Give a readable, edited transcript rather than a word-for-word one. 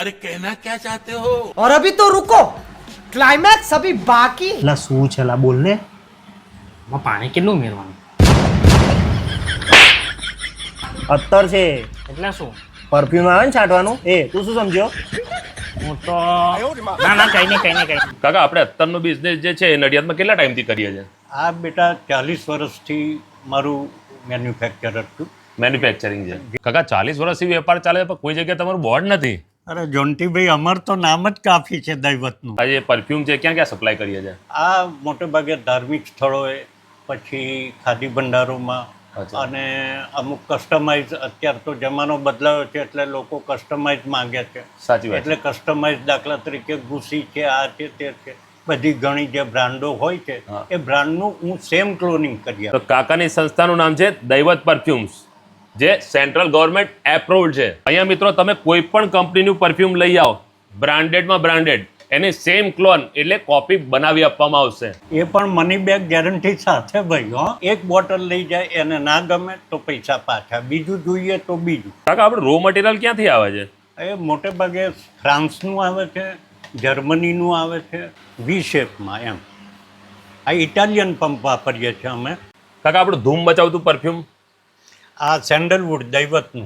अरे कहना क्या चाहते हो और अभी तो रुको, क्लाइमैक्स अभी बाकी। એટલે શું છે લા બોલ ને. માં પાણી કેટલું મેળવાનું? અત્તર છે, એટલે શું? પરફ્યુમ આવે ને છાંટવાનું એ. તું શું સમજ્યો? હું તો ના કઈ નહીં. કાકા આપણે અત્તરનો બિઝનેસ જે છે એ નડિયાદમાં કેટલા ટાઈમથી કરીએ છીએ? આ બેટા 40 વર્ષથી મારું મેન્યુફેક્ચર હતું. મેન્યુફેક્ચરિંગ છે. કાકા 40 વર્ષથી વેપાર ચાલે છે પણ કોઈ જગ્યાએ તમારું બોર્ડ નથી. અરે જોન્ટીભાઈ, અમાર તો નામ જ કાફી છે દૈવતનું. આ જે પરફ્યુમ છે ક્યાં ક્યાં સપ્લાય કરીએ છીએ? આ મોટે ભાગે ધાર્મિક સ્થળોએ, પછી ખાદી ભંડારોમાં, અચ્છા. અને અમુક કસ્ટમાઇઝ. અત્યારે તો જમાનો બદલાયો છે એટલે લોકો કસ્ટમાઇઝ માંગે છે. સાચી વાત. એટલે કસ્ટમાઇઝ, દાખલા તરીકે ગુસી છે, આ છે, તે છે, બધી ઘણી જે બ્રાન્ડો હોય છે હા. એ બ્રાન્ડનું હું સેમ ક્લોનિંગ કરી તો કાકાની સંસ્થાનું નામ છે દૈવત પરફ્યુમ્સ, જે સેન્ટ્રલ ગવર્મેન્ટ એપ્રુવડ છે. અહીંયા મિત્રો તમે કોઈ પણ કંપનીનું પરફ્યુમ લઈ આવો, બ્રાન્ડેડમાં બ્રાન્ડેડ, એની સેમ ક્લોન એટલે કોપી બનાવી આપવામાં આવશે. એ પણ મની બેક ગેરંટી સાથે ભાઈ. એક બોટલ લઈ જાય, એને ના ગમે તો પૈસા પાછા, બીજું જોઈએ તો બીજું. કાકા આપણે રો મટીરિયલ ક્યાંથી આવે છે? એ મોટે ભાગે ફ્રાન્સનું આવે છે, જર્મનીનું આવે છે, વી શેપમાં એમ. આ ઇટાલિયન પંપ વાપરીએ છીએ અમે. કાકા આપણું ધૂમ મચાવતું પરફ્યુમ આ સેન્ડલવુડ દૈવતનું.